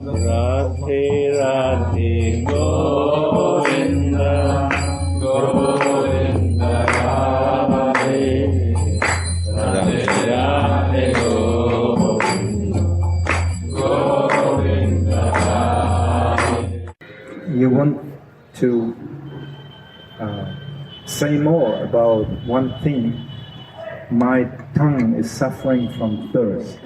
Radhe Radhe Govinda Govinda Radhe Radhe Radhe Govinda Govinda Radhe. You want to say more about one thing. My tongue is suffering from thirst.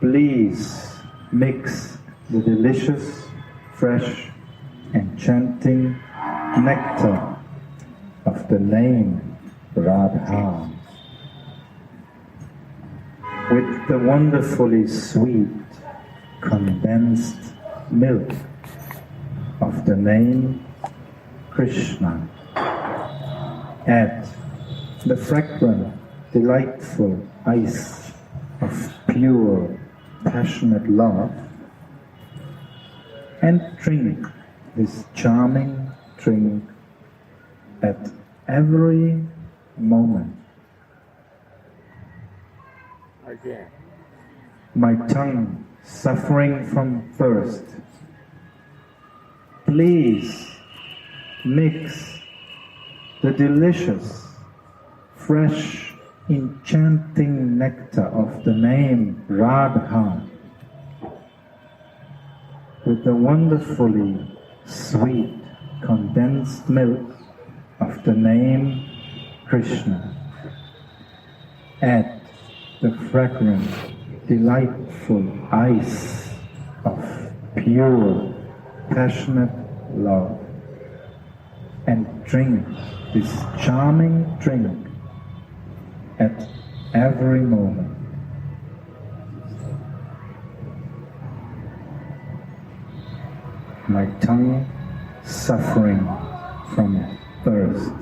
Please mix the delicious, fresh, enchanting nectar of the name Radha with the wonderfully sweet, condensed milk of the name Krishna. Add the fragrant, delightful ice of pure, passionate love and drink this charming drink at every moment. Again. My tongue suffering from thirst. Please mix the delicious, fresh, enchanting nectar of the name Radha with the wonderfully sweet, condensed milk of the name Krishna. Add the fragrant, delightful ice of pure, passionate love and drink this charming drink at every moment. My tongue suffering from thirst.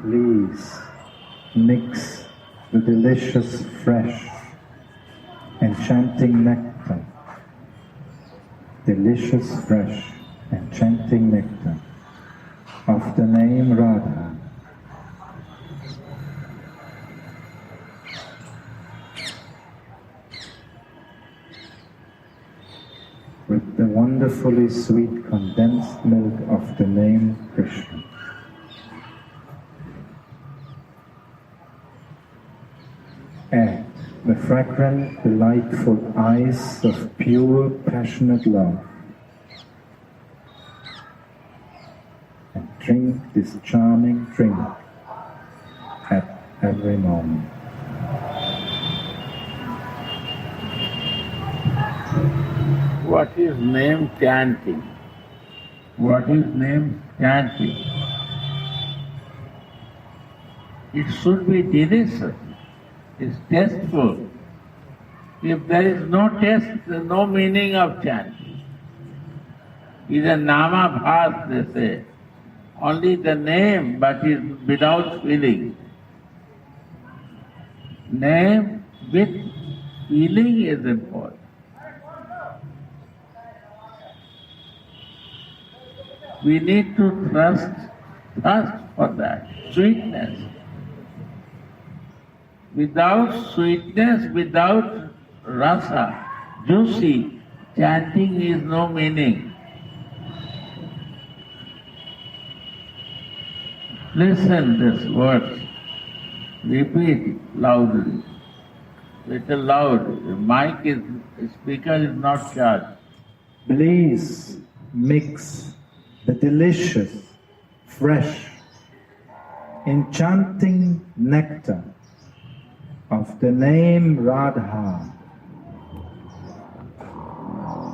Please mix the delicious, fresh, enchanting nectar, delicious, fresh, enchanting nectar of the name Radha with the wonderfully sweet condensed milk of the name Krishna. Add the fragrant, delightful ice of pure, passionate love and drink this charming drink at every moment. What is name chanting? What is name chanting? It should be delicious. It's tasteful. If there is no taste, there is no meaning of chanting. It is a nama bhas, they say. Only the name, but is without feeling. Name with feeling is important. We need to thirst for that, sweetness. Without sweetness, without rasa, juicy, chanting is no meaning. Listen these words, repeat loudly, little loud. The mic is, speaker is not charged. Please mix the delicious, fresh, enchanting nectar of the name Radha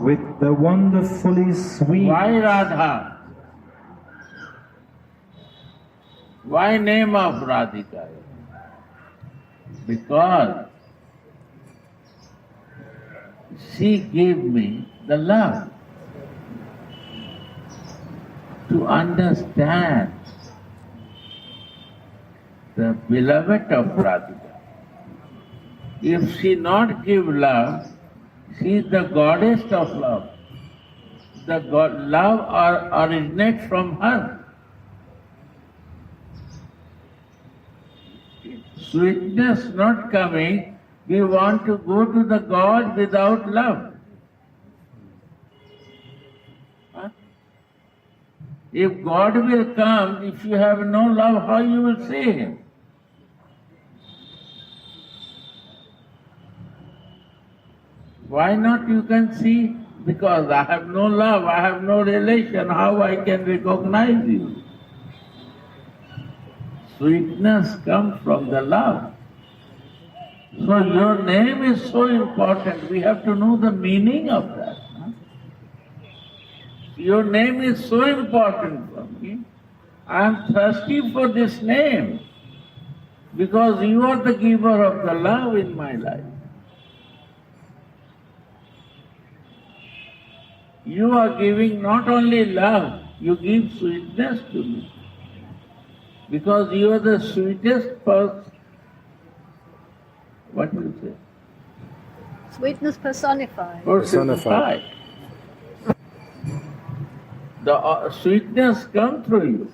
with the wonderfully sweet. Why Radha? Why name of Radhika? Because she gave me the love to understand the beloved of Radhika. If she not give love, She is the goddess of love. The love originates from her. Sweetness not coming, we want to go to the God without love. Huh? If God will come, if you have no love, how you will see Him? Why not you can see? Because I have no love, I have no relation, how I can recognize you? Sweetness comes from the love. So your name is so important, we have to know the meaning of that. Your name is so important for me. I am thirsty for this name because you are the giver of the love in my life. You are giving not only love, you give sweetness to me. Because you are the sweetest person. What do you say? Sweetness personified. Personified. The sweetness comes through you.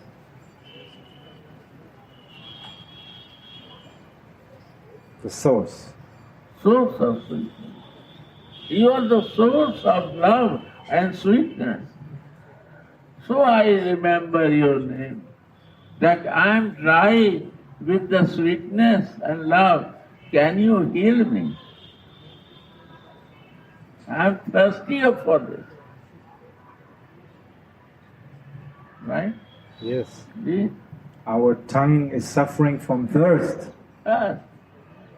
The source. Source of sweetness. You are the source of love and sweetness. So I remember your name. That I am dry with the sweetness and love. Can you heal me? I am thirsty for this. Right? Yes. See? Our tongue is suffering from thirst. Yes.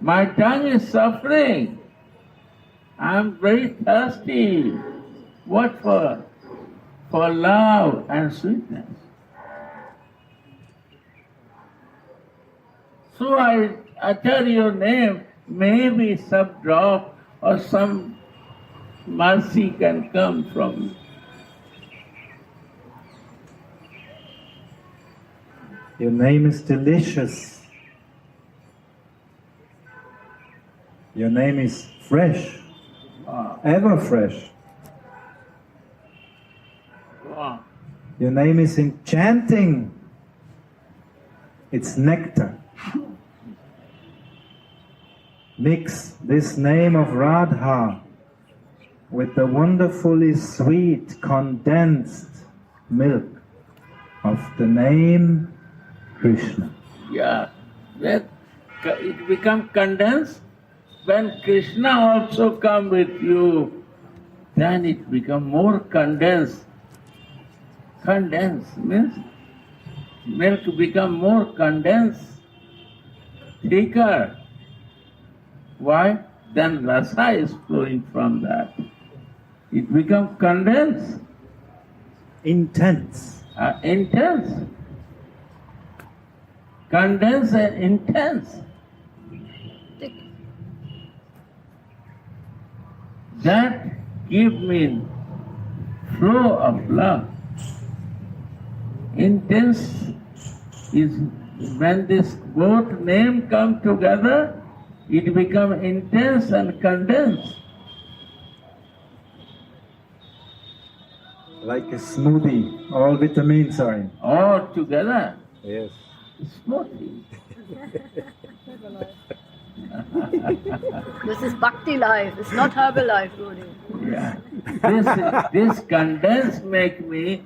My tongue is suffering. I am very thirsty. What for? For love and sweetness. So I utter your name, maybe some drop or some mercy can come from you. Your name is delicious. Your name is fresh, ever fresh. Wow. Your name is enchanting. It's nectar. Mix this name of Radha with the wonderfully sweet condensed milk of the name Krishna. Yeah, that it becomes condensed. When Krishna also come with you, then it becomes more condensed. Condensed means milk become more condensed, thicker. Why? Then rasa is flowing from that. It becomes condensed, Intense. intense. Condensed and intense. Thick. That give me flow of love. Intense is when this both name come together, it become intense and condensed. Like a smoothie. All vitamins are in. All together. Yes. Smoothie. This is bhakti life, it's not herbal life, Guru. Yeah. This condensed make me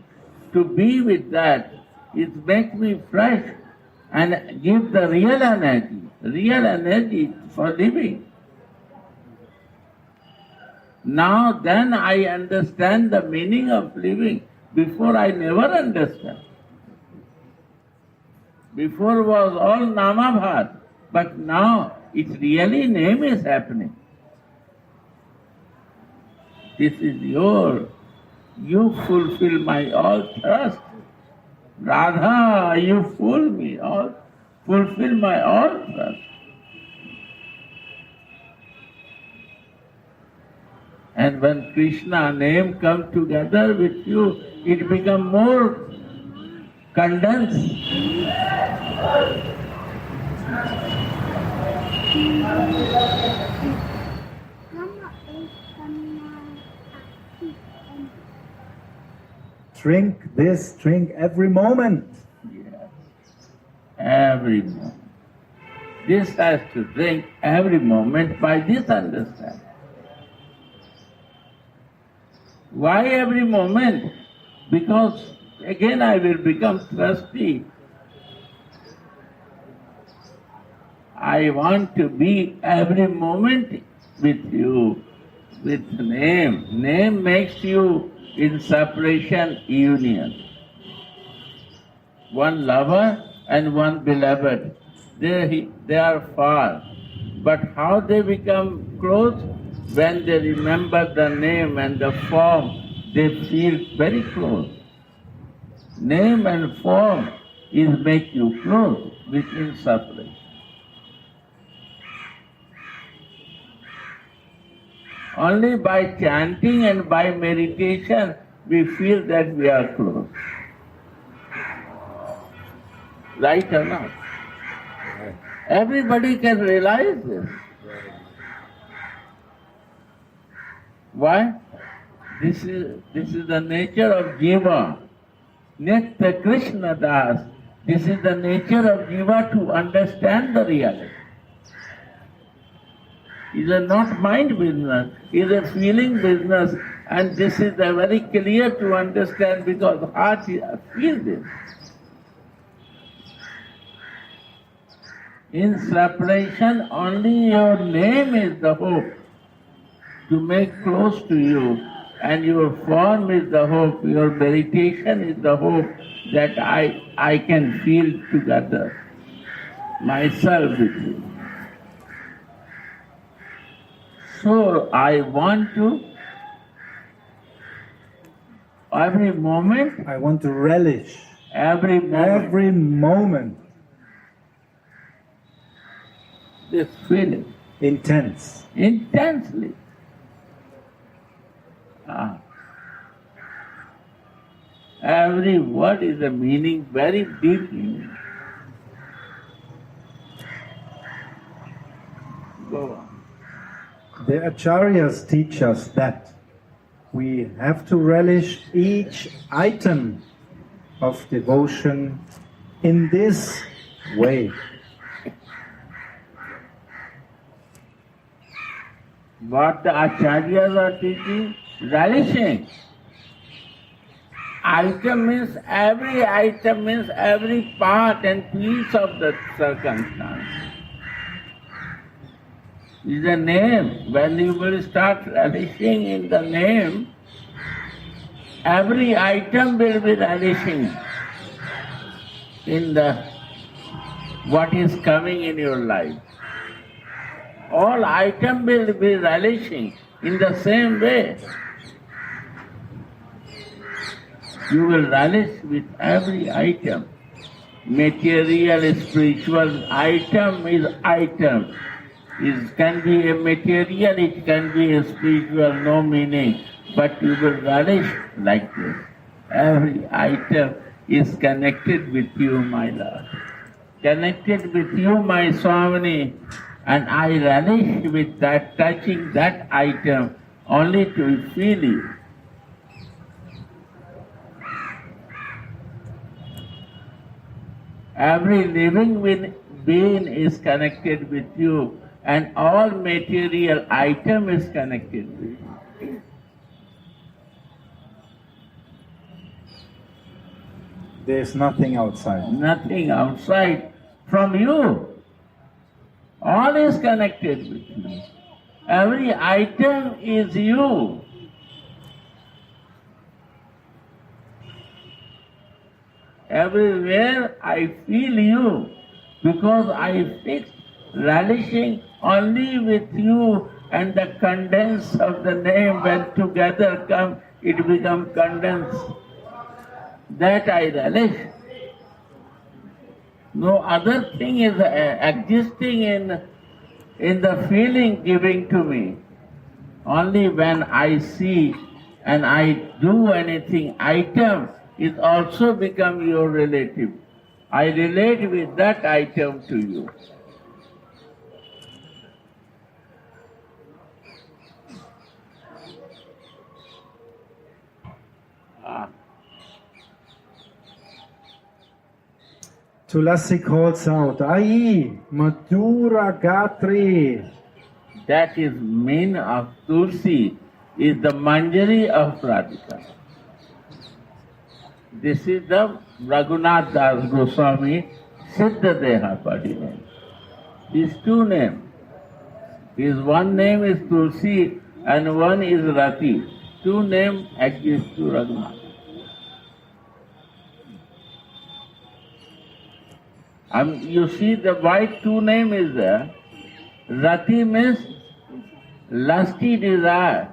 to be with that. It make me fresh and give the real energy for living. Now then I understand the meaning of living. Before I never understand. Before was all namabhat, but now its really name is happening. This is you fulfill my all thirst. Radha, you fulfill my all thirst. And when Krishna name come together with you, it become more condensed. drink this, drink every moment. Yes. Every moment. This has to drink every moment by this understanding. Why every moment? Because again I will become thirsty. I want to be every moment with you, with name. Name makes you in separation union. One lover and one beloved. They are far. But how they become close? When they remember the name and the form, they feel very close. Name and form is make you close within separation. Only by chanting and by meditation we feel that we are close. Right or not? Everybody can realize this. Why? This is the nature of Jiva. Nitya Krishna Das. This is the nature of Jiva to understand the reality. It is not mind business, it is a feeling business, and this is very clear to understand because heart feels this. In separation, only your name is the hope to make close to you, and your form is the hope, your meditation is the hope that I can feel together, myself with you. So I want to, every moment, I want to relish every moment this feeling intense. intensely. Every word is a meaning, very deep meaning. Go on. The acharyas teach us that we have to relish each item of devotion in this way. What the acharyas are teaching? Relishing. Item means every part and piece of the circumstance. Is a name. When you will start relishing in the name, every item will be relishing in the what is coming in your life. All items will be relishing in the same way. You will relish with every item. Material, spiritual item is item. It can be a material, it can be a spiritual, no meaning. But you will relish like this. Every item is connected with you, my love. Connected with you, my Swamini. And I relish with that, touching that item only to feel you. Every living being is connected with you, and all material item is connected with you. There is nothing outside. Nothing outside from you. All is connected with you. Every item is you. Everywhere I feel you because I fix relishing only with you, and the condense of the name when together come, it becomes condensed. That I relish. No other thing is existing in the feeling giving to me. Only when I see and I do anything, item is also become your relative. I relate with that item to you. Tulasi calls out, Ai, Madhura Gatri. That is mean of Tulsi, is the Manjari of Radhika. This is the Raghunath Das Goswami Siddha Deha body name. These two names. His one name is Tulsi and one is Rati. Two names exist to Raghunath. You see the white two name is there. Rati means lusty desire.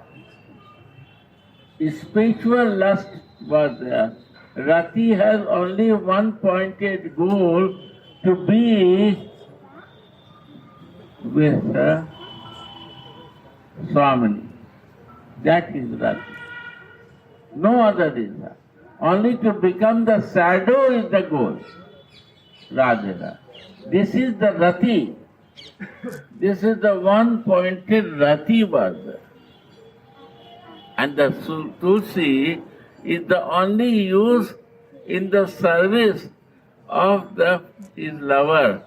Spiritual lust was there. Rati has only one pointed goal, to be with Swamini. That is Rati. No other desire. Only to become the shadow is the goal. Radha. This is the Rati. This is the one pointed Rati was there. And the Tulsi is the only use in the service of his lover.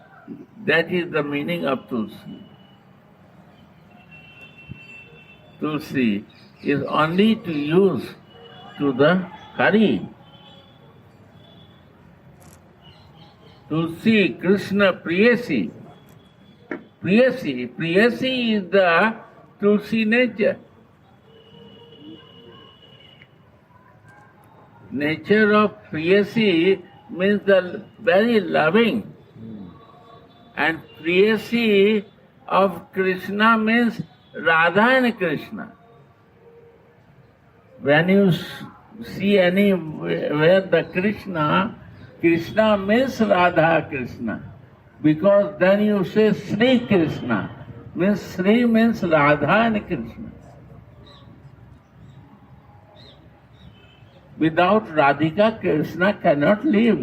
That is the meaning of Tulsi. Tulsi is only to use to the Hari. Tulsi, Krishna, Priyasi. Priyasi is the Tulsi nature. Nature of Priyasi means the very loving. And Priyasi of Krishna means Radha and Krishna. When you see anywhere the Krishna means Radha Krishna. Because then you say Sri Krishna. Means Sri means Radha and Krishna. Without Radhika, Krishna cannot live,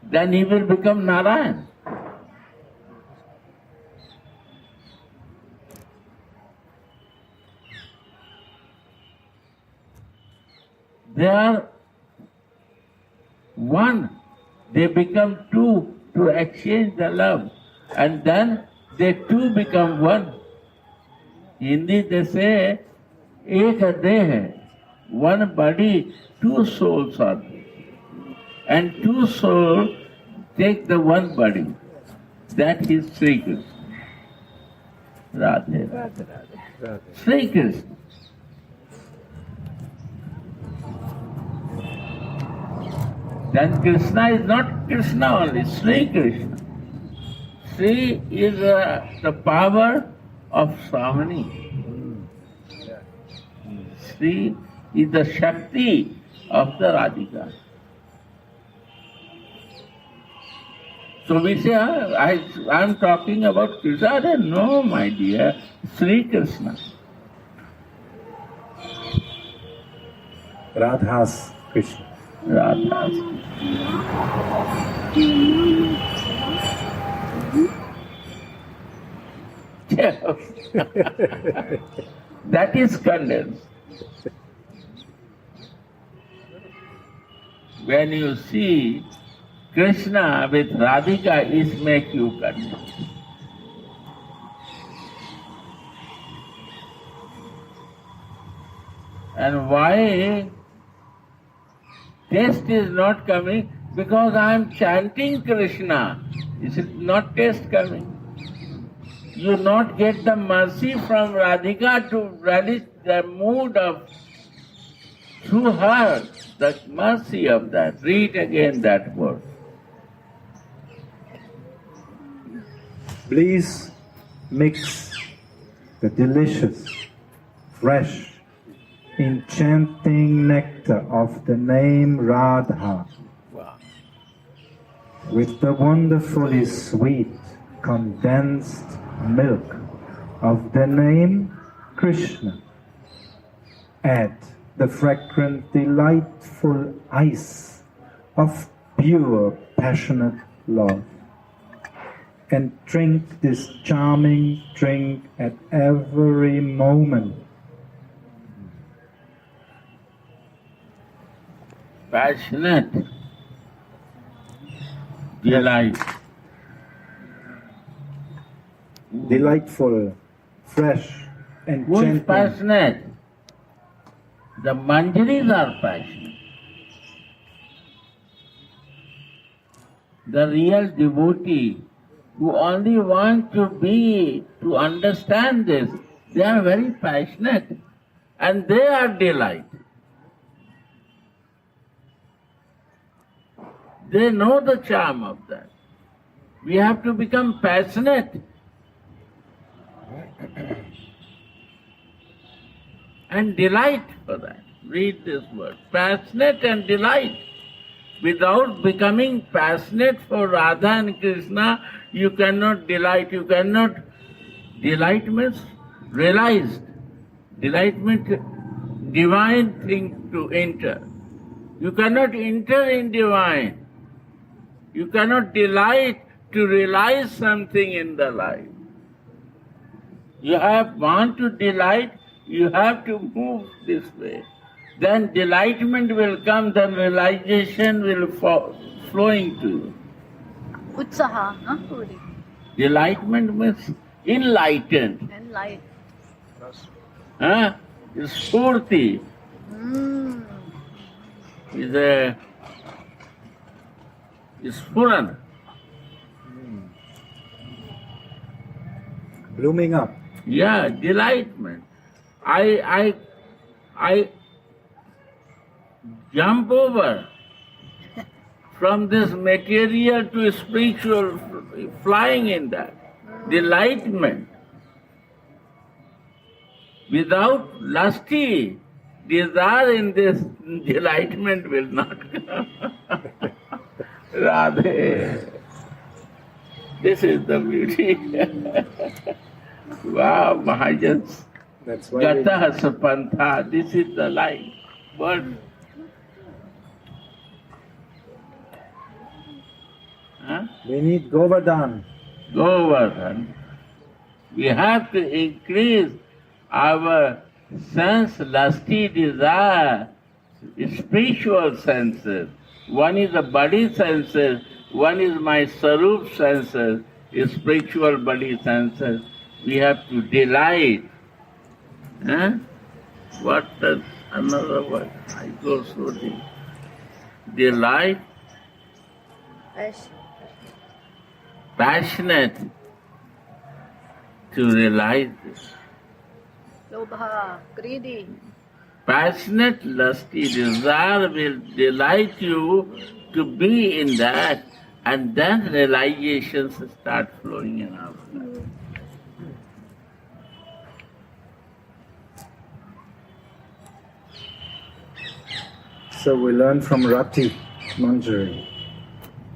Then he will become Narayan. They are one. They become two to exchange the love. And then they two become one. In Hindi they say, Ek Deh, one body, two souls are there. And two souls take the one body. That is Sri Krishna. Radhe, Radhe, Radhe. Sri Krishna. Then Krishna is not Krishna only, Sri Krishna. Sri is the power of Swamini. Sri is the Shakti of the Radhika. So we say, I am talking about Krishna. No, my dear, Sri Krishna. Radha's Krishna. Radha's. That is condensed. When you see Krishna with Radhika, it makes you condensed. And why taste is not coming? Because I am chanting Krishna. Is it not taste coming? You not get the mercy from Radhika to relish the mood of, through her, the mercy of that. Read again that word. Please mix the delicious, fresh, enchanting nectar of the name Radha with the wonderfully sweet, condensed milk of the name Krishna. Add the fragrant, delightful ice of pure, passionate love. And drink this charming drink at every moment. Passionate. delight. Delightful, fresh, Who is enchanting. passionate? The manjaris are passionate. The real devotee who only want to understand this, they are very passionate and they are delight. They know the charm of that. We have to become passionate and delight for that. Read this word. Passionate and delight. Without becoming passionate for Radha and Krishna, you cannot delight. You cannot. Delight means realized. Delight means divine thing to enter. You cannot enter in divine. You cannot delight to realize something in the life. You want to delight, you have to move this way. Then delightment will come, then realization will flowing to you. Utsaha, huh, Guru? Delightment means enlightened. And light. Spurti is Spuran. Blooming up. Yeah, delightment. I jump over from this material to spiritual, flying in that. Delightment. Without lusty desire in this, delightment will not come. Radhe. This is the beauty. Wow, Mahajans. That's why Gata Sapantha. This is the life. But we need Govardhan. Govardhan. We have to increase our sense, lusty desire, spiritual senses. One is the body senses, one is my sarup senses, spiritual body senses. We have to delight. What is another word? I go so deep. Delight, passionate to realize this. Lobha, greedy. Passionate, lusty desire will delight you to be in that, and then realizations start flowing in our life. So we learn from Rati Manjari.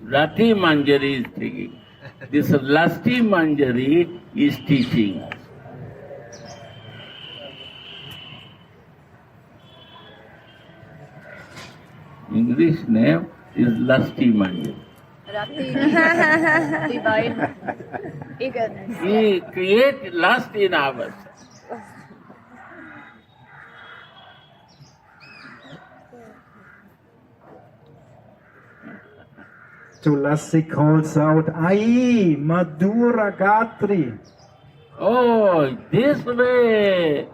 Rati Manjari is taking. This lusty Manjari is teaching us. English name is lusty Manjari. Rati, divine eagerness. We create lust in ourselves. Tulasi calls out, Ai, Madhura Gatri. Oh, this way.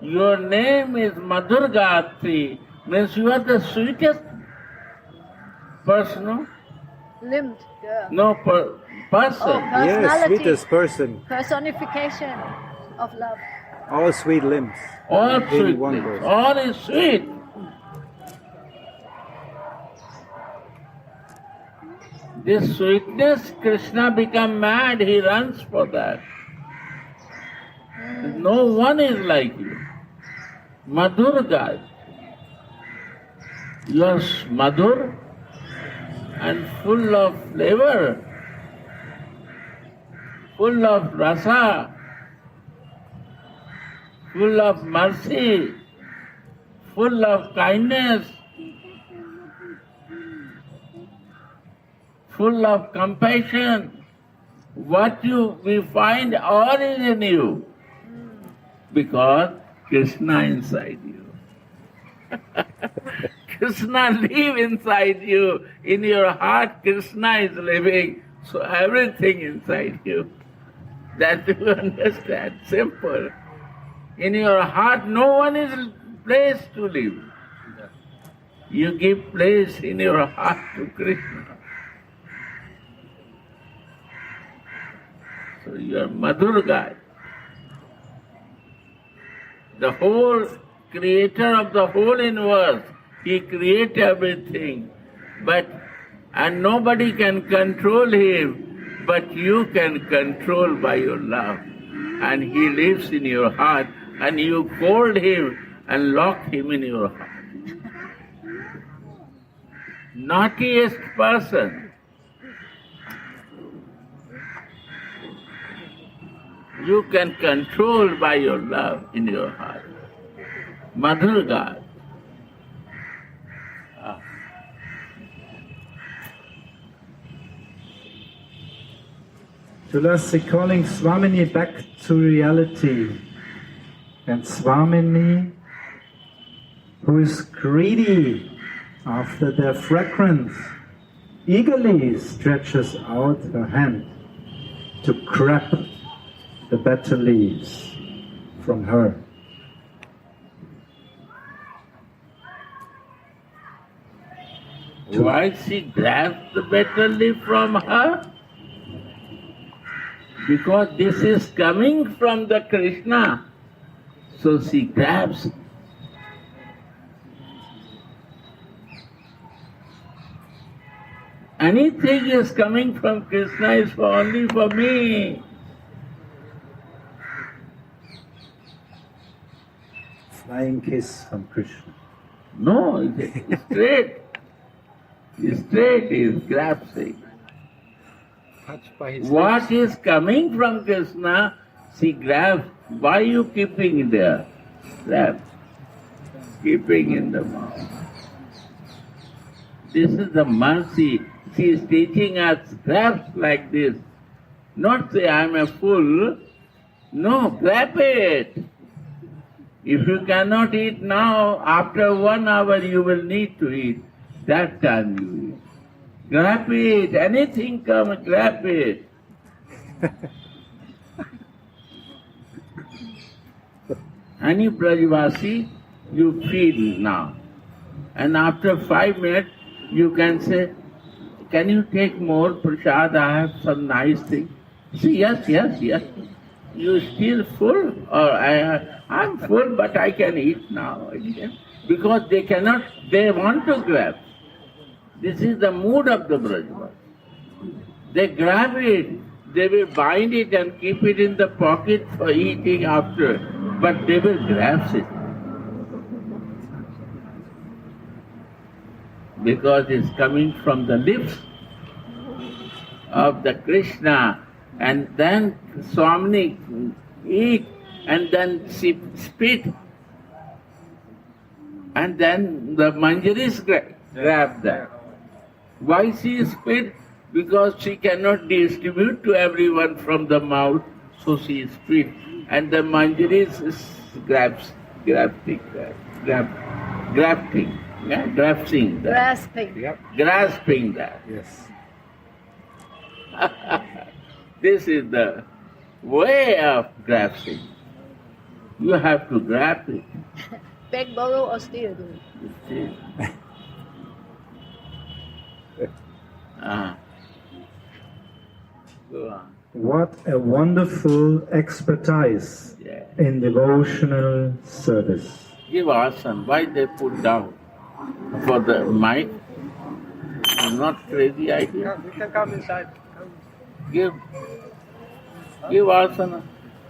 Your name is Madhur Gatri. Means you are the sweetest person, no? Limbed, yeah. No, person. Oh, Yes, personality. sweetest person. Personification of love. All sweet limbs. All in sweet. one person. All is sweet. This sweetness, Krishna become mad, he runs for that. No one is like you. Madhur God. You are madhur and full of flavor, full of rasa, full of mercy, full of kindness, full of compassion. What we find all is in you, because Krishna inside you. Krishna live inside you. In your heart, Krishna is living. So everything inside you. That you understand. Simple. In your heart, no one is placed to live. You give place in your heart to Krishna. So you are Madhurga. The whole creator of the whole universe, he created everything. And nobody can control him, but you can control by your love. And he lives in your heart, and you hold him and lock him in your heart. Naughtiest person, you can control by your love in your heart. Madhurga. Tulasi calling Swamini back to reality. And Swamini, who is greedy after their fragrance, eagerly stretches out her hand to grab the better leaves from her. Why she grabs the better leaf from her? Because this is coming from the Krishna. So she grabs. Anything is coming from Krishna is only for me. Flying kiss from Krishna. No, it's straight. Straight is grasping. Touched by his What is coming from Krishna, she grabs. Why you keeping there? Grab. Keeping in the mouth. This is the mercy. She is teaching us grabs like this. Not say I am a fool. No, grab it. If you cannot eat now, after 1 hour you will need to eat. That time you eat. Grab it. Anything come, grab it. Any Brajvasi, you feed now. And after 5 minutes, you can say, can you take more prasad? I have some nice thing. Say, yes. You still full? Or I'm full, but I can eat now. Because they want to grab. This is the mood of the Brajvasi. They grab it, they will bind it and keep it in the pocket for eating after, but they will grasp it. Because it's coming from the lips of the Krishna, and then Swamini eat, and then she spit, and then the Manjaris grab that. Why she spit? Because she cannot distribute to everyone from the mouth, so she spit. And the Manjaris grabs, grasping that. Yep. Grasping that. Yes. This is the way of grasping. You have to grab it. Beg, borrow, or steal. Still. Go on. What a wonderful expertise Yeah. in devotional service. Give asana. Why they put down? For the mic? It's not crazy idea. You can come inside. Give asana.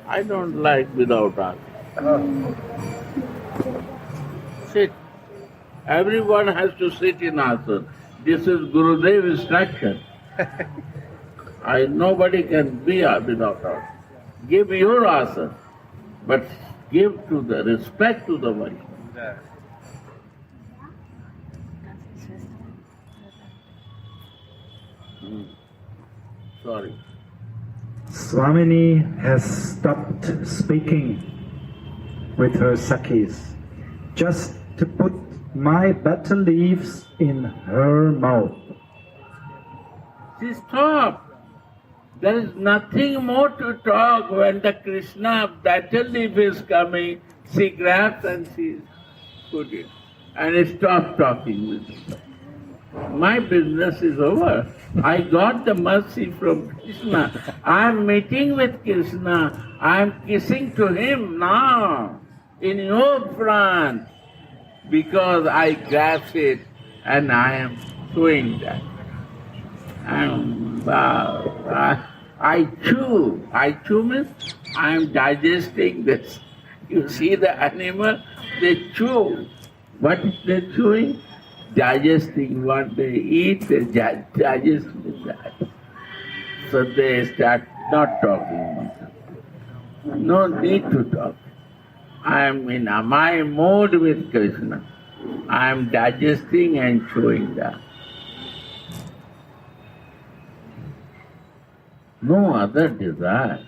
I don't like without asana. Sit. Everyone has to sit in asana. This is Gurudev's instruction. Nobody can be without asana. Give your asana, but give to the respect to the Vaishnava. Yeah. Sorry. Swamini has stopped speaking with her Sakhis just to put my betel leaves in her mouth. She stopped. There is nothing more to talk when the Krishna battle leaf is coming. She grabs and she put it and stops talking with him. My business is over. I got the mercy from Krishna. I am meeting with Krishna. I am kissing to him now in your front because I grasp it and I am doing that. And I chew. I chew means I am digesting this. You see the animal, they chew. What is they chewing? Digesting what they eat, they digest with that. So they start not talking. No need to talk. I am in my mode with Krishna. I am digesting and chewing that. No other desire.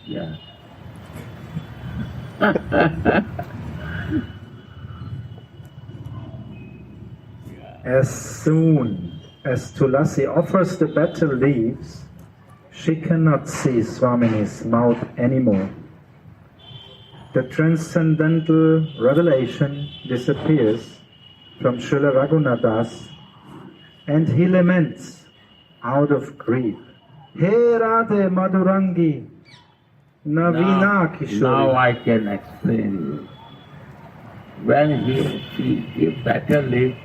Yeah. As soon as Tulasi offers the betel leaves, she cannot see Swamini's mouth anymore. The transcendental revelation disappears from Srila Raghunathas and he laments out of grief. He Radhe Madhurangi Navina Kishori. Now I can explain you. When she betel leaf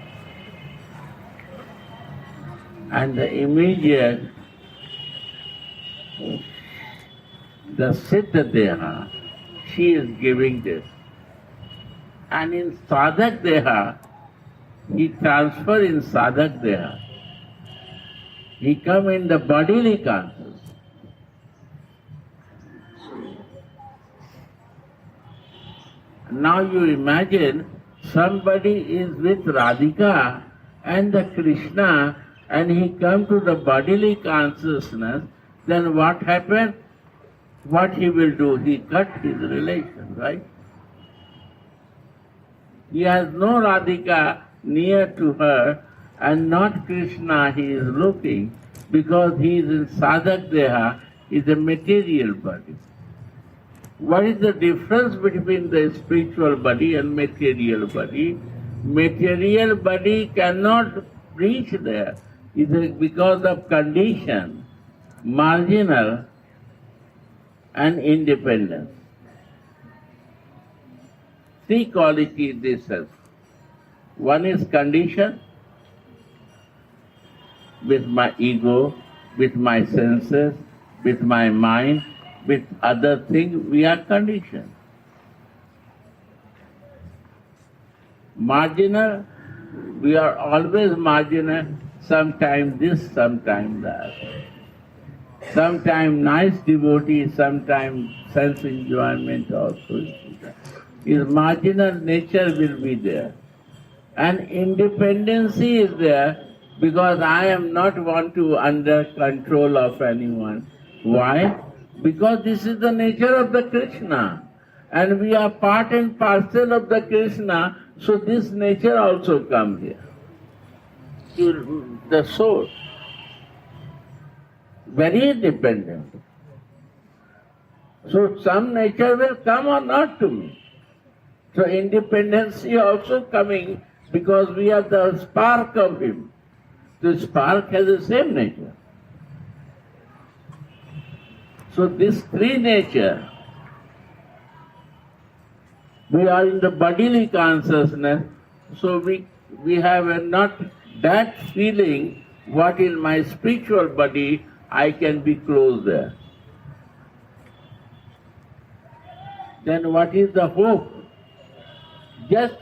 and the immediate the Siddha Deha, she is giving this. And in Sadhak Deha, he transfer in Sadhak Deha. He come in the bodily consciousness. Now you imagine somebody is with Radhika and the Krishna and he come to the bodily consciousness, then what happened? What he will do? He cut his relation, right? He has no Radhika near to her and not Krishna he is looking because he is in Sadhak Deha, is a material body. What is the difference between the spiritual body and material body? Material body cannot reach there. It is because of condition, marginal and independence. Three qualities this has. One is condition, with my ego, with my senses, with my mind, with other things, we are conditioned. Marginal, we are always marginal, sometimes this, sometimes that. Sometimes nice devotee, sometimes sense enjoyment also. His marginal nature will be there. And independency is there because I am not want to under control of anyone. Why? Because this is the nature of the Krishna. And we are part and parcel of the Krishna, so this nature also comes here. To the soul. Very independent. So some nature will come or not to me. So independency also coming because we are the spark of him. The spark has the same nature. So this three nature, we are in the bodily consciousness, so we have not that feeling what in my spiritual body I can be close there. Then what is the hope? Just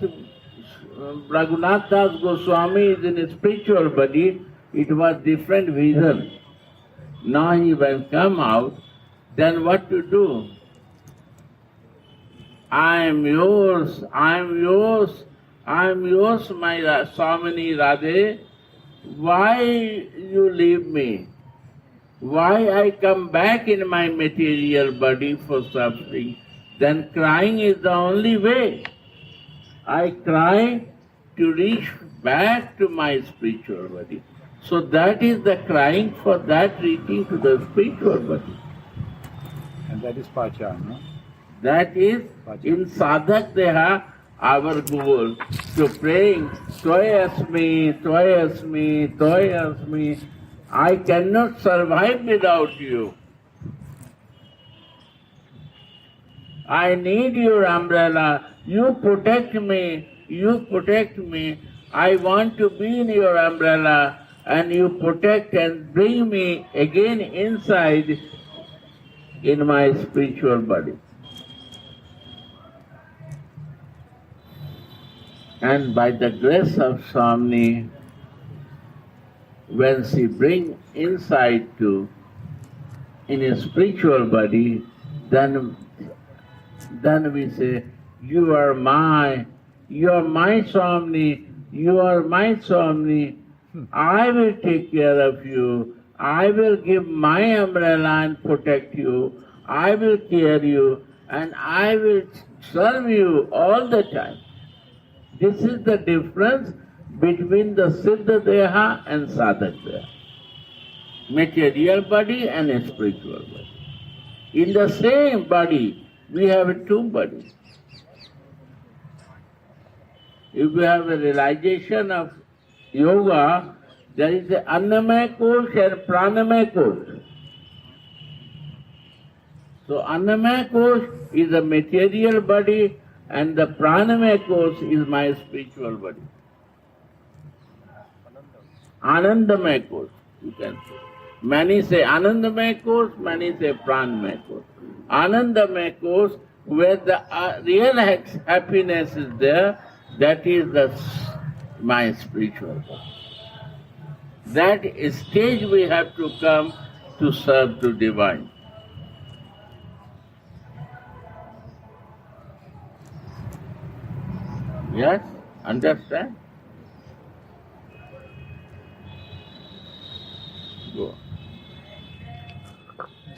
Raghunath Das Goswami is in a spiritual body, it was different vision. Now he will come out, then what to do? I am yours, I am yours, I am yours, my Swamini Radhe. Why you leave me? Why I come back in my material body for suffering? then crying is the only way. I cry to reach back to my spiritual body. So that is the crying for that reaching to the spiritual body. And that is Pacha, no? That is in sadhak deha our goal to praying Toyasmi, Toyasmi, Toyasmi. I cannot survive without you. I need your umbrella. You protect me. You protect me. I want to be in your umbrella and you protect and bring me again inside in my spiritual body. And by the grace of Swami, when she bring inside to in a spiritual body, then we say, you are my Swami, you are my Swami. I will take care of you. I will give my umbrella and protect you. I will care you and I will serve you all the time. This is the difference between the Siddha Deha and Sadhak Deha. Material body and a spiritual body. In the same body, we have two bodies. If we have a realization of yoga, there is an Annamaya Kosh and Pranamaya Kosh. So Annamaya Kosh is a material body and the Pranamaya Kosh is my spiritual body. Anandamaya Kosh, you can say. Many say Anandamaya Kosh, many say Pranamaya Kosh. Anandamaya Kosh, where the real happiness is there, that is my spiritual body. That stage we have to come to serve to divine. Yes? Understand? Go.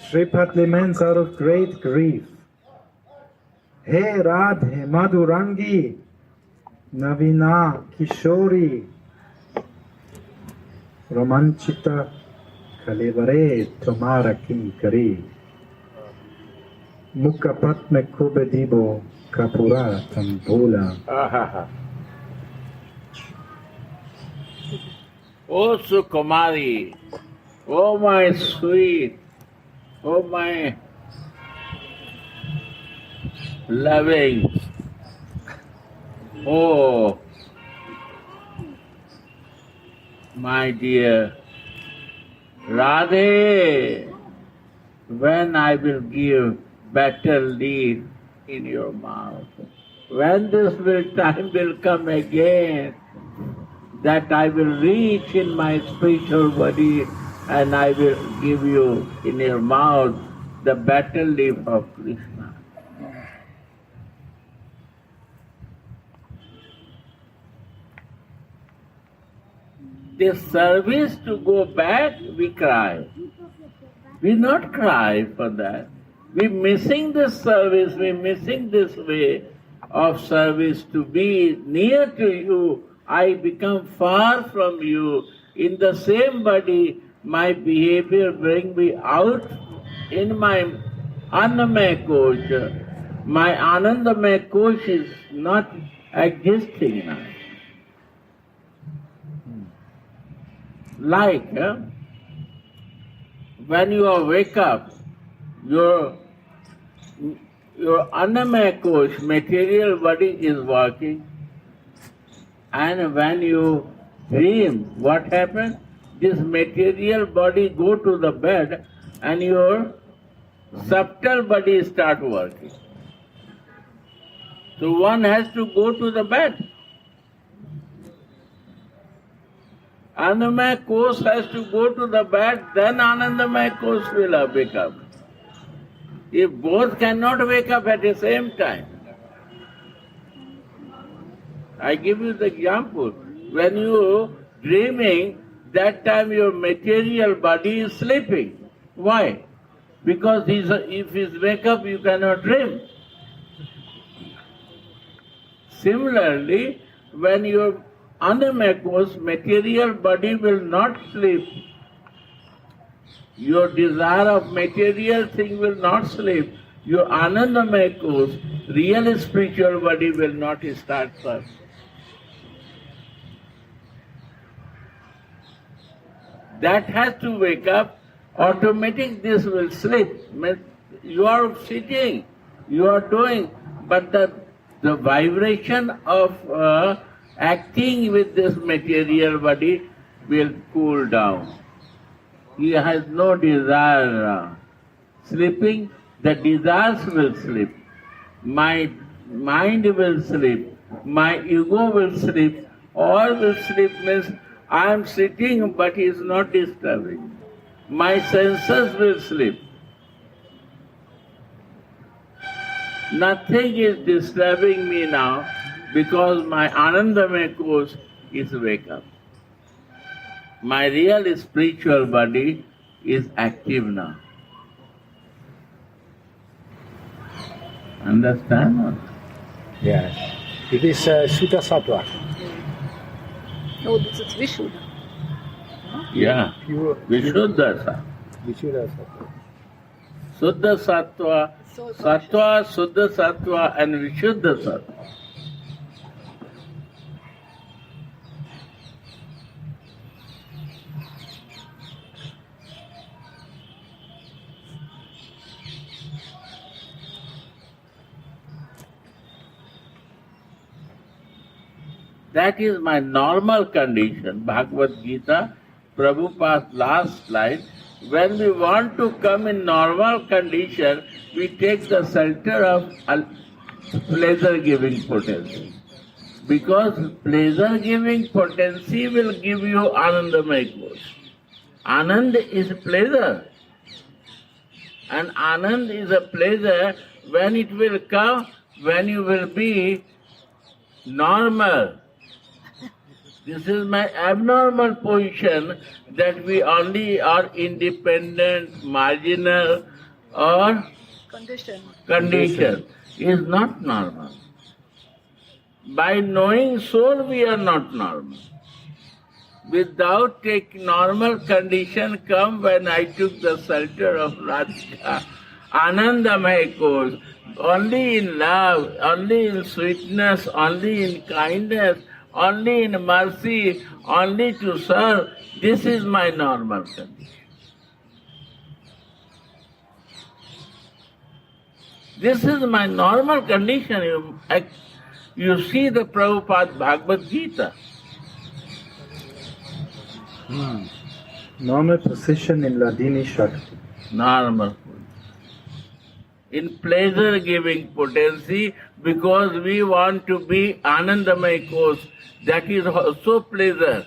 Shripad laments out of great grief. He Radhe Madhurangi Navina Kishori Romanchita Kalevare Tomara Ki Kari Mukapat me Kubedibo Kapura Tambula. Oh Sukumari, oh my sweet, oh my loving, oh my dear Radhe, when I will give better leaf in your mouth, when this time will come again, that I will reach in my spiritual body and I will give you in your mouth the better leaf of Krishna. This service to go back, we cry. We not cry for that. We missing this service, we missing this way of service to be near to you. I become far from you. In the same body, my behavior bring me out in my Annamaya Kosh. My Anandamaya Kosh is not existing now. Like when you wake up, your Annamaya Kosh, material body is working. And when you dream, what happens? This material body go to the bed and your subtle body start working. So one has to go to the bed. Annamaya Kosh has to go to the bed, then Anandamaya Kosh will wake up. If both cannot wake up at the same time. I give you the example. When you dreaming, that time your material body is sleeping. Why? Because if he's wake up, you cannot dream. Similarly, when your animakos material body will not sleep, your desire of material thing will not sleep, your anandamakos, real spiritual body will not start first. That has to wake up, automatic this will sleep. You are sitting, you are doing, but the vibration of acting with this material body will cool down. He has no desire sleeping, the desires will sleep. My mind will sleep, my ego will sleep, all will sleep means I am sitting but he is not disturbing. My senses will sleep. Nothing is disturbing me now because my Anandamaya course is wake up. My real spiritual body is active now. Understand? Yes. It is Shuddha Sattva. No, this is Vishuddha. Yeah. Pure Vishuddha Sattva. Vishuddha Sattva. Suddha Sattva, Sattva, Suddha Sattva and Vishuddha Sattva. That is my normal condition. Bhagavad Gita, Prabhupada's last slide. When we want to come in normal condition, we take the shelter of pleasure-giving potency. Because pleasure-giving potency will give you Anandamaya course. Anand is pleasure. And Anand is a pleasure when it will come, when you will be normal. This is my abnormal position that we only are independent, marginal or condition is not normal. By knowing soul we are not normal. Without taking normal condition come when I took the shelter of Radhika. Anandamaya course, only in love, only in sweetness, only in kindness, only in mercy, only to serve. This is my normal condition. This is my normal condition. You see the Prabhupada Bhagavad Gita. Normal position in Ladini Shakti. Normal. In pleasure-giving potency, because we want to be Anandamaya course, that is also pleasure.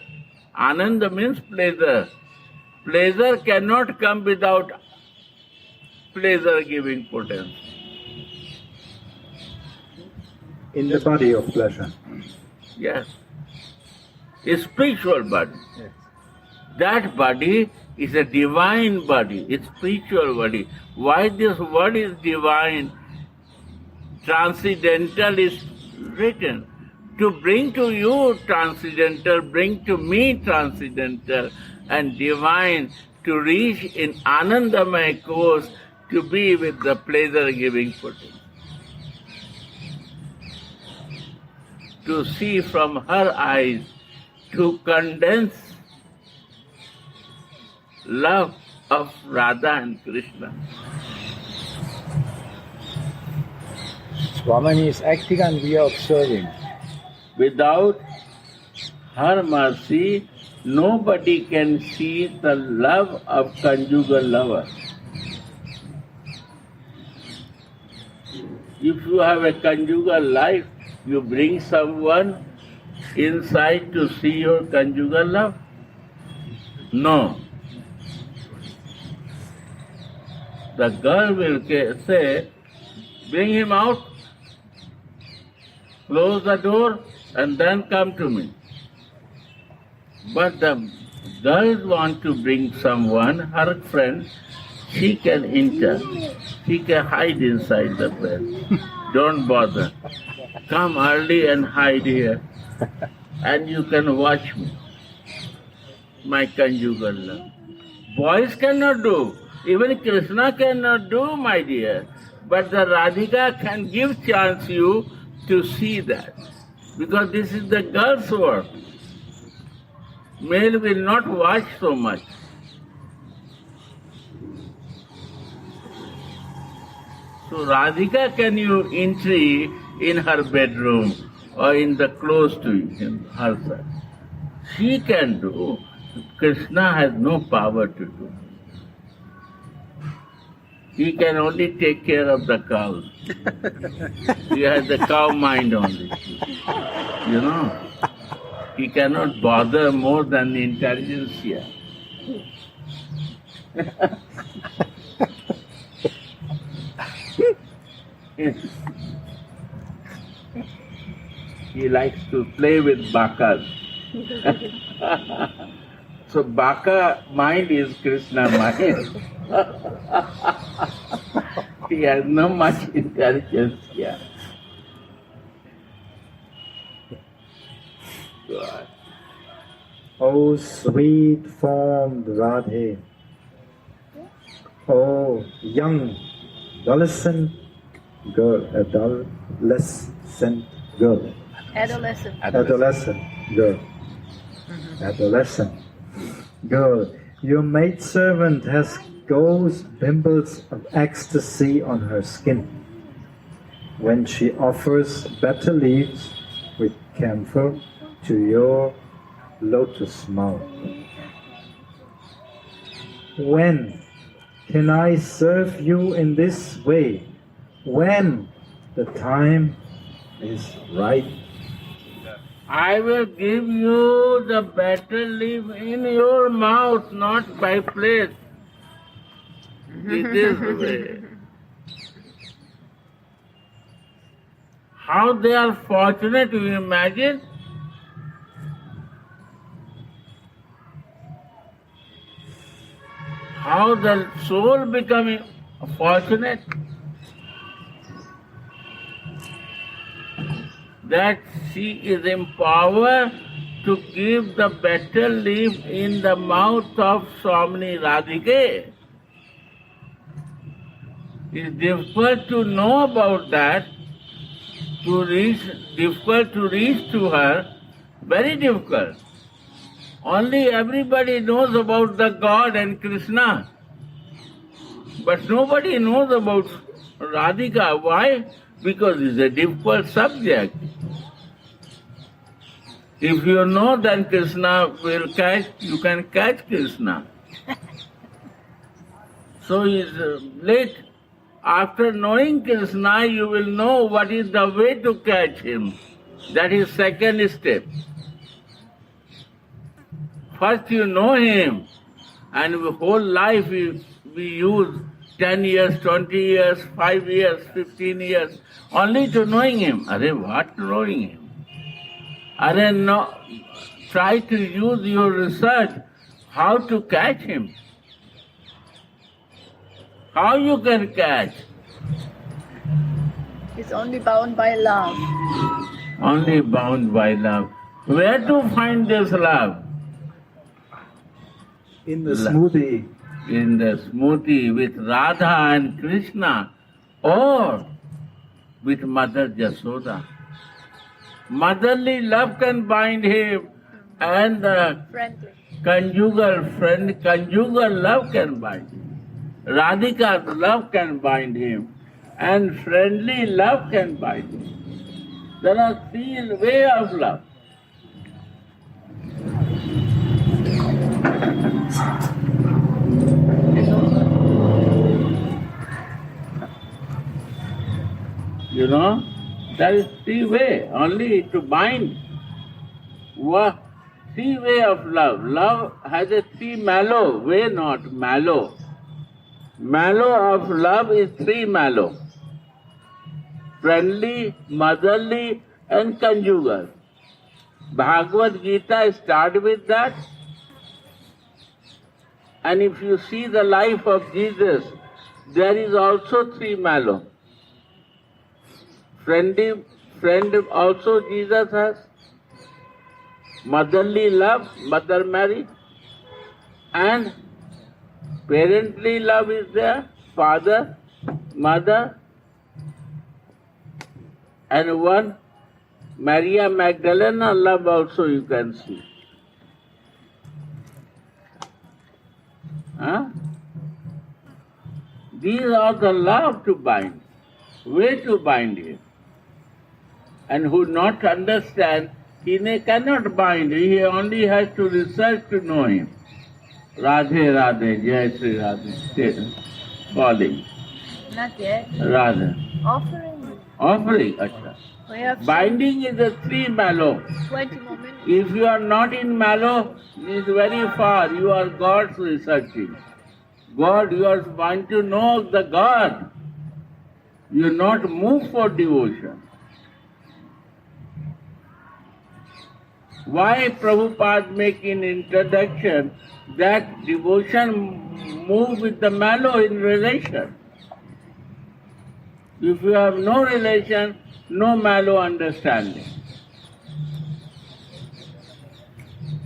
Ananda means pleasure. Pleasure cannot come without pleasure-giving potency. In the body of pleasure. Yes. A spiritual body. Yes. That body is a divine body, a spiritual body. Why this word is divine? Transcendental is written. To bring to you transcendental, bring to me transcendental and divine, to reach in Anandamaya course, to be with the pleasure-giving potency. To see from her eyes, to condense love of Radha and Krishna. Swamini is acting and we are observing. Without her mercy, nobody can see the love of conjugal lover. If you have a conjugal life, you bring someone inside to see your conjugal love? No. The girl will say, bring him out, close the door, and then come to me. But the girls want to bring someone, her friend, she can enter. She can hide inside the bed. Don't bother. come early and hide here, and you can watch me, my conjugal love. Boys cannot do, even Krishna cannot do, my dear. But the Radhika can give chance you to see that. Because this is the girl's work. Male will not watch so much. So Radhika can you entry in her bedroom or in the close to him, herself. She can do. Krishna has no power to do. He can only take care of the cows. He has the cow mind only. You know, he cannot bother more than the intelligentsia. He likes to play with bakas. So baka mind is Krishna mind. He has no much intelligence here. God. O sweet formed Radhe, O young adolescent girl, adolescent girl, your maidservant has goes pimples of ecstasy on her skin. When she offers better leaves with camphor to your lotus mouth. When can I serve you in this way? When the time is right. I will give you the better leaf in your mouth, not by plate. It is the way. How they are fortunate, you imagine? How the soul becoming fortunate? That she is empowered to give the better leaf in the mouth of Swamini Radhike. It's difficult to know about that, difficult to reach to her, very difficult. Only everybody knows about the God and Krishna, but nobody knows about Radhika. Why? Because it's a difficult subject. If you know, then Krishna will catch, you can catch Krishna. So it's late. After knowing Krishna, you will know what is the way to catch him. That is second step. First you know him, and whole life we use 10 years, 20 years, 5 years, 15 years, only to knowing him. Arey, what knowing him? Arey, no, try to use your research how to catch him. How you can catch? It's only bound by love. Only bound by love. Where to find this love? In the smoothie. In the smoothie with Radha and Krishna, or with Mother Jasoda. Motherly love can bind him, and the Friendly. conjugal love can bind him. Radhika's love can bind him, and friendly love can bind him. There are three ways of love. You know, there is three ways only to bind. Three ways of love. Love has a three mallow way, not mallow. Mallow of love is three mallow. Friendly, motherly, and conjugal. Bhagavad Gita start with that. And if you see the life of Jesus, there is also three mallow. Friendly, friend also Jesus has. Motherly love, Mother Mary. And parently love is there, father, mother, and one Maria Magdalena love also you can see. Huh? These are the love to bind, way to bind him. And who not understand, cannot bind, he only has to research to know him. Radhe Radhe, Jai Sri Radhe, calling. Not yet. Radhe. Offering. Offering, acha. We have Binding is a three mallow. 20 more minutes. If you are not in mallow, it is very far. You are God's researching. God, you are want to know the God. You not move for devotion. Why Prabhupada make in introduction that devotion move with the mallow in relation? If you have no relation, no mallow understanding.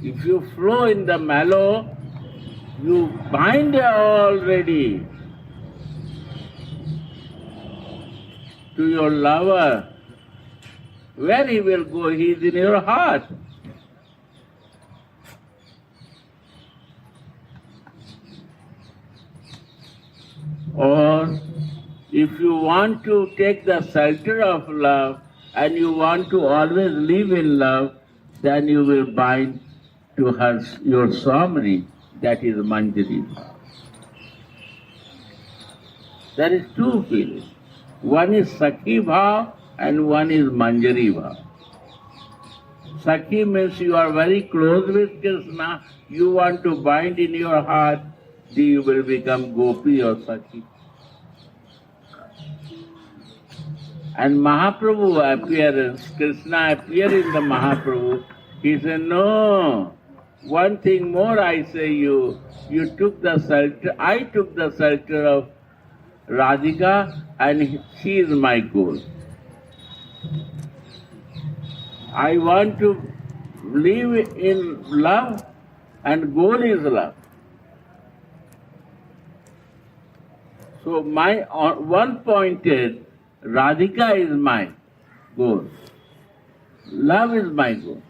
If you flow in the mallow, you bind already to your lover. Where he will go? He is in your heart. Or if you want to take the shelter of love and you want to always live in love, then you will bind to her your Swamini, that is Manjari. There is two feelings. One is Sakhi Bhav and one is Manjari Bhav. Sakhi means you are very close with Krishna, you want to bind in your heart, then you will become Gopi or Sakhi. And Mahaprabhu appearance, Krishna appeared in the Mahaprabhu, he said, no, one thing more I say you took the shelter, I took the shelter of Radhika and she is my goal. I want to live in love and goal is love. So my one point is, Radhika is my goal. Love is my goal.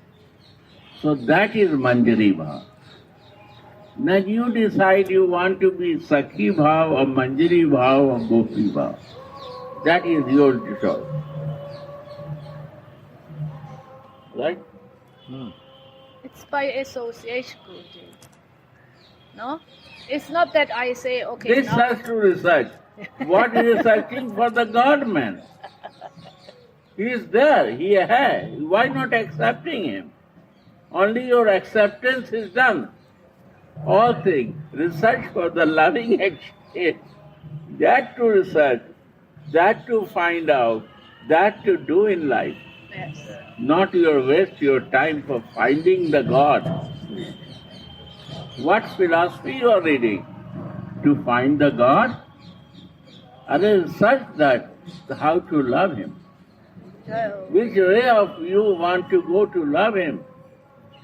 So that is Manjari Bhav. Now you decide you want to be Sakhi Bhav or Manjari Bhav or Gopi Bhav. That is your choice. Right? It's by association, Guruji. No? It's not that I say, okay, This now... has to research. What is searching for the God man? He is there, he has. Why not accepting him? Only your acceptance is done. All things, research for the loving exchange. That to research, that to find out, that to do in life. Yes. Not your waste your time for finding the God. What philosophy you are reading? To find the God? And research that, how to love him. So, Which way of you want to go to love him?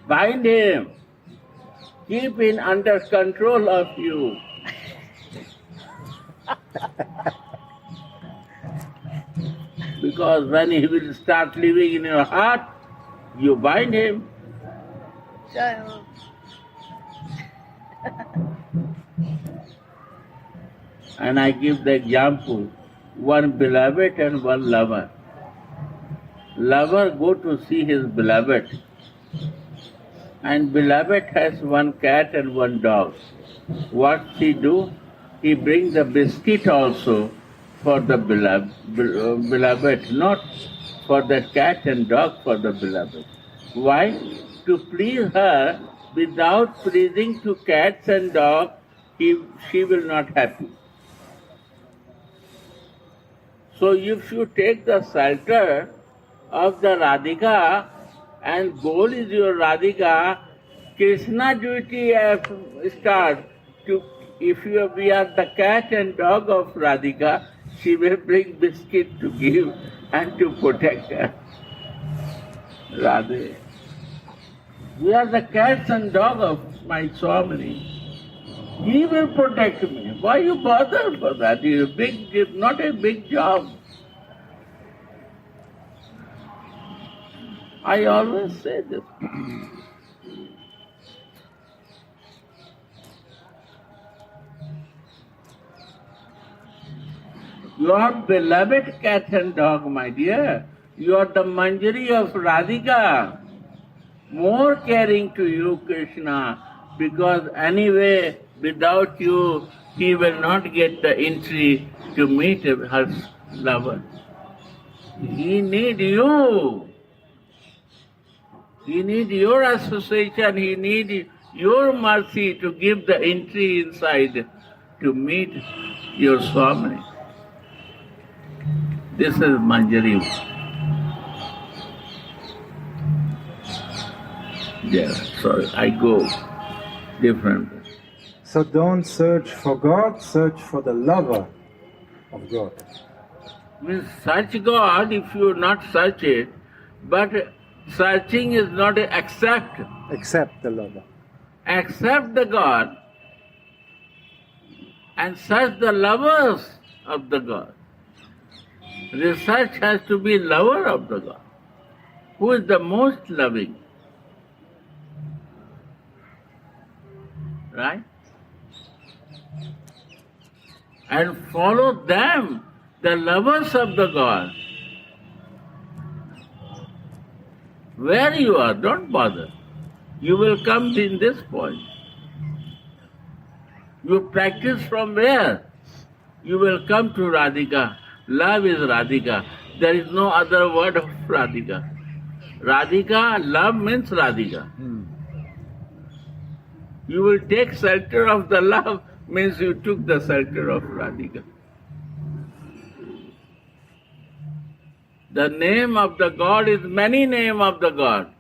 Bind him. Keep him under control of you. Because when he will start living in your heart, you bind him. so, And I give the example, one beloved and one lover. Lover go to see his beloved. And beloved has one cat and one dog. What he do? He bring the biscuit also for the beloved, not for the cat and dog, for the beloved. Why? To please her, without pleasing to cats and dogs, she will not happy. So if you take the shelter of the Radhika and goal is your Radhika, Krishna duty start to, if we are the cat and dog of Radhika, she will bring biscuit to give and to protect her. Radhe. We are the cats and dog of my Swami. He will protect me. Why you bother for that? It's not a big job. I always say this. You are beloved cat and dog, my dear. You are the Manjari of Radhika. More caring to you, Krishna, because anyway, without you, he will not get the entry to meet her lover. He needs you. He needs your association. He needs your mercy to give the entry inside to meet your Swami. This is Manjari. Yeah, sorry, I go different. So don't search for God, search for the lover of God. Means search God if you not search it, but searching is not a accept. Accept the lover. Accept the God and search the lovers of the God. Research has to be lover of the God. Who is the most loving? Right? And follow them, the lovers of the God. Where you are, don't bother. You will come in this point. You practice from where? You will come to Radhika. Love is Radhika. There is no other word of Radhika. Radhika, love means Radhika. You will take shelter of the love means you took the shelter of Radhika. The name of the God is many name of the God.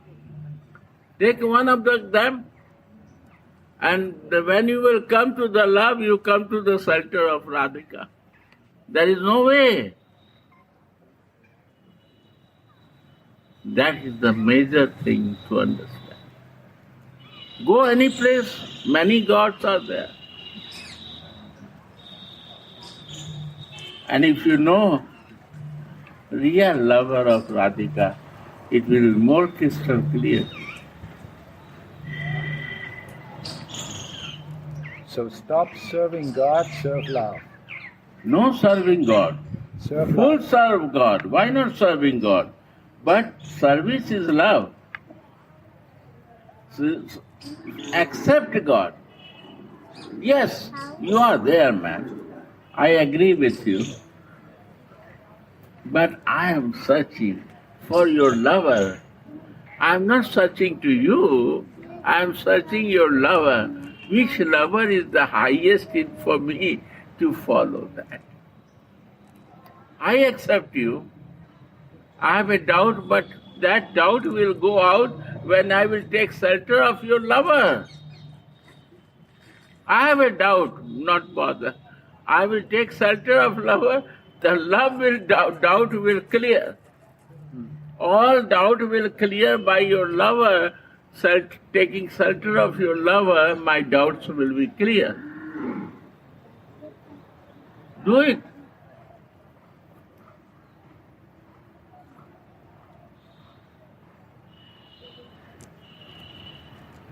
Take one of them, and when you will come to the love, you come to the shelter of Radhika. There is no way. That is the major thing to understand. Go any place, many gods are there. And if you know real lover of Radhika, it will be more crystal clear. So stop serving God, serve love. No serving God. Serve Full love. serve God. Why not serving God? But service is love. So, accept God. Yes, you are there, man. I agree with you. But I am searching for your lover. I am not searching to you. I am searching your lover. Which lover is the highest for me to follow that? I accept you. I have a doubt, but that doubt will go out when I will take shelter of your lover. I have a doubt, not bother. I will take shelter of lover, the love will doubt will clear. All doubt will clear by your lover. Taking shelter of your lover, my doubts will be clear. Do it.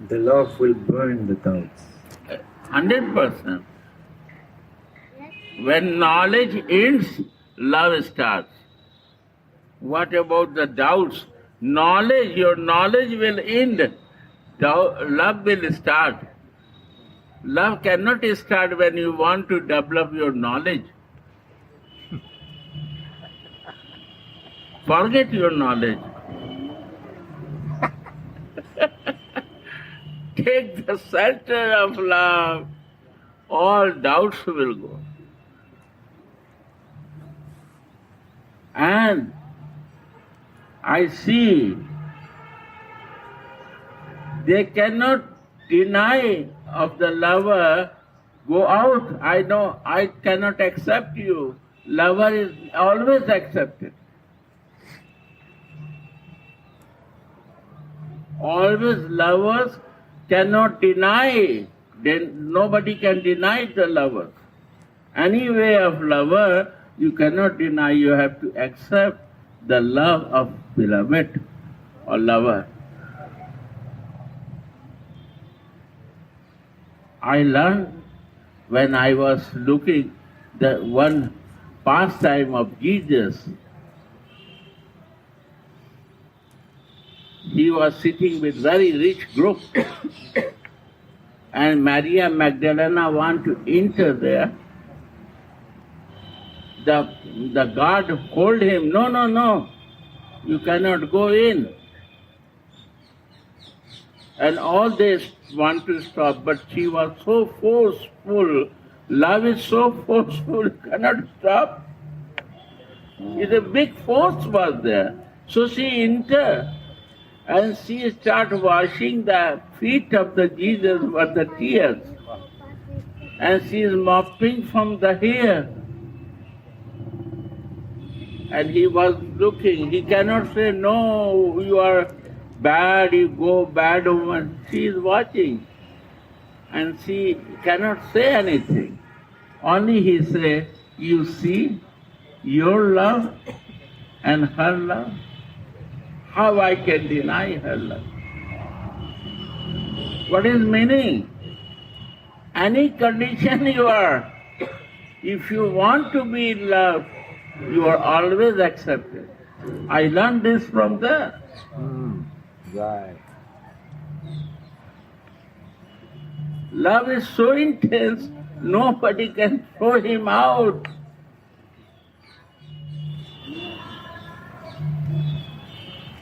The love will burn the doubts. 100%. When knowledge ends, love starts. What about the doubts? Knowledge, your knowledge will end. Love will start. Love cannot start when you want to develop your knowledge. Forget your knowledge. Take the shelter of love. All doubts will go. And I see they cannot deny of the lover, go out. I know I cannot accept you. lover is always accepted. Always lovers cannot deny, then nobody can deny the lover. Any way of lover, you cannot deny, you have to accept the love of beloved or lover. I learned when I was looking the one pastime of Jesus. He was sitting with very rich group and Maria Magdalena want to enter there. The guard told him, no, you cannot go in. And all they want to stop, but she was so forceful. Love is so forceful, you cannot stop. It's a big force was there. So she entered and she started washing the feet of the Jesus with the tears. And she is mopping from the hair. And he was looking. He cannot say, no, you are bad, you go bad woman. She is watching. And she cannot say anything. Only he said, you see your love and her love. How I can deny her love? What is meaning? Any condition you are, if you want to be in love, you are always accepted. I learned this from there. Right. Love is so intense, nobody can throw him out.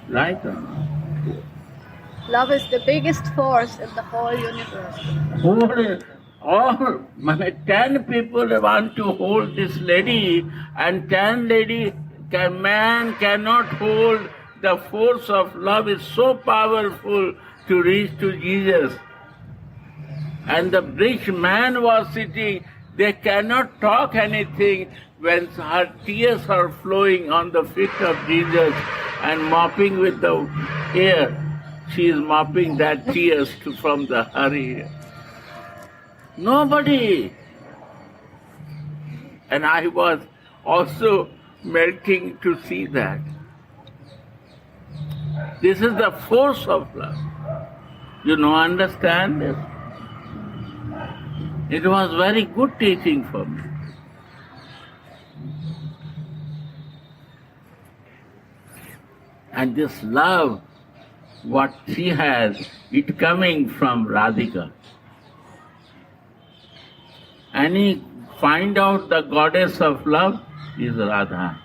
Right or not? Love is the biggest force in the whole universe. All 10 people want to hold this lady, and 10 man cannot hold. The force of love is so powerful to reach to Jesus. And the rich man was sitting, they cannot talk anything when her tears are flowing on the feet of Jesus and mopping with the hair. She is mopping that tears from the hurry. Nobody. And I was also melting to see that. This is the force of love. You know, understand this? It was very good teaching for me. And this love, what she has, it coming from Radhika. And he find out the goddess of love is Radha.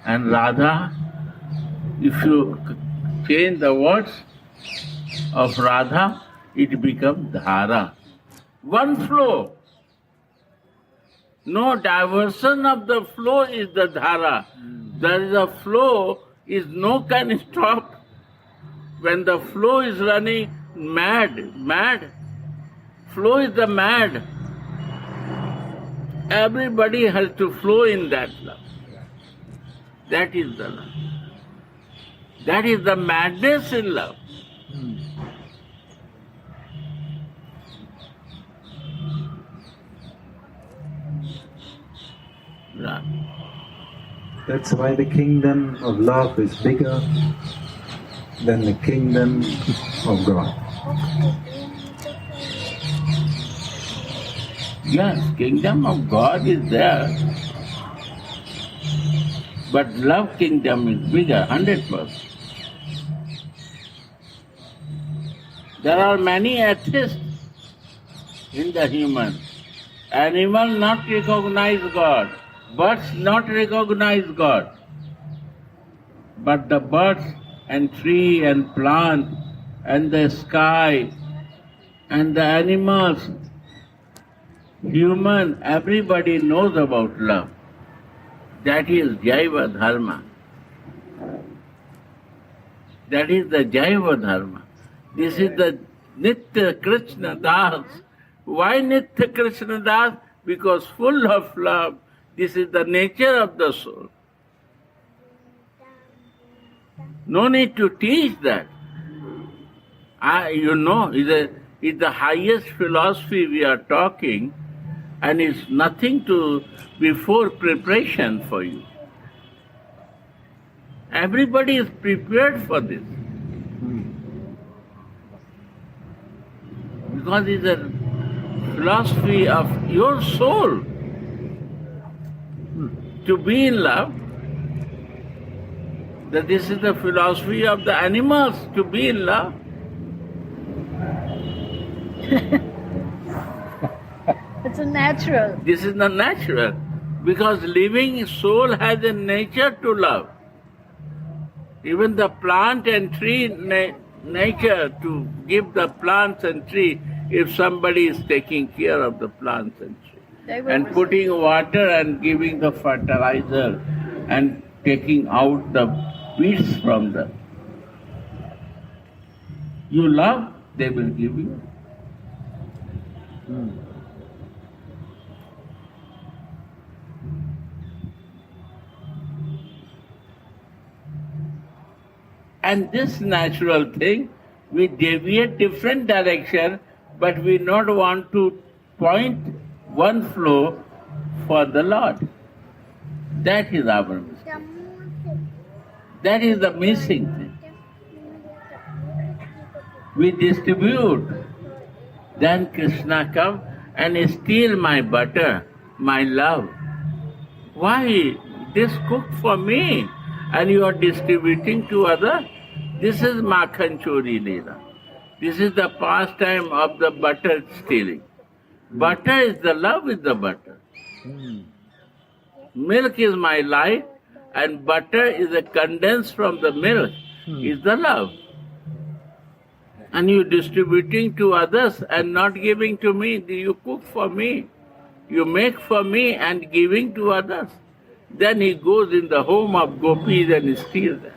And Radha, if you change the words of Radha, it becomes Dhara. One flow. No diversion of the flow is the Dhara. There is a flow, is no can stop. When the flow is running mad. Flow is the mad. Everybody has to flow in that love. That is the love. That is the madness in love. Right. That's why the kingdom of love is bigger than the kingdom of God. Yes, kingdom of God is there. But love kingdom is bigger, 100%. There are many atheists in the human. Animal not recognize God. Birds not recognize God. But the birds and tree and plant and the sky and the animals, human, everybody knows about love. That is Jaiva Dharma. That is the Jaiva Dharma. This is the Nitya Krishna Das. Why Nitya Krishna Das? because full of love. This is the nature of the soul. No need to teach that. It's the highest philosophy we are talking, and it's nothing to before preparation for you. Everybody is prepared for this. Because it's a philosophy of your soul to be in love. That this is the philosophy of the animals, to be in love. It's a natural. This is the natural. Because living soul has a nature to love. Even the plant and tree nature to give the plants and tree, if somebody is taking care of the plants and tree and putting water and giving the fertilizer and taking out the weeds from them. You love, they will give you. And this natural thing, we deviate different direction, but we not want to point one flow for the Lord. That is our mistake. That is the missing thing. We distribute. Then Krishna come and steal my butter, my love. Why? This cooked for me and you are distributing to others? This is Makhan Chori Leela. This is the pastime of the butter stealing. Butter is the love with the butter. Milk is my life, and butter is a condensed from the milk, is the love. And you distributing to others and not giving to me. You cook for me, you make for me and giving to others. Then he goes in the home of gopis and steals that.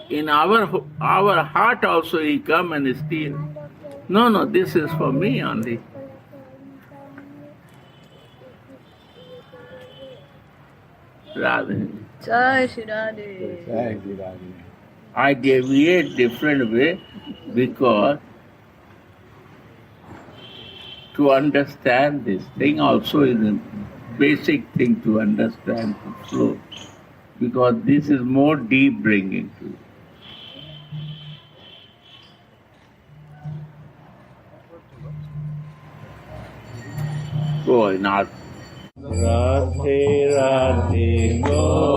In our heart also he come and steal. No, this is for me only. Radhe. Jai Shri Radhe. Thank you, Radhe. I deviate different way because to understand this thing also is a basic thing to understand the flow. Because this is more deep bringing to you. Go in our Radhe Radhe Go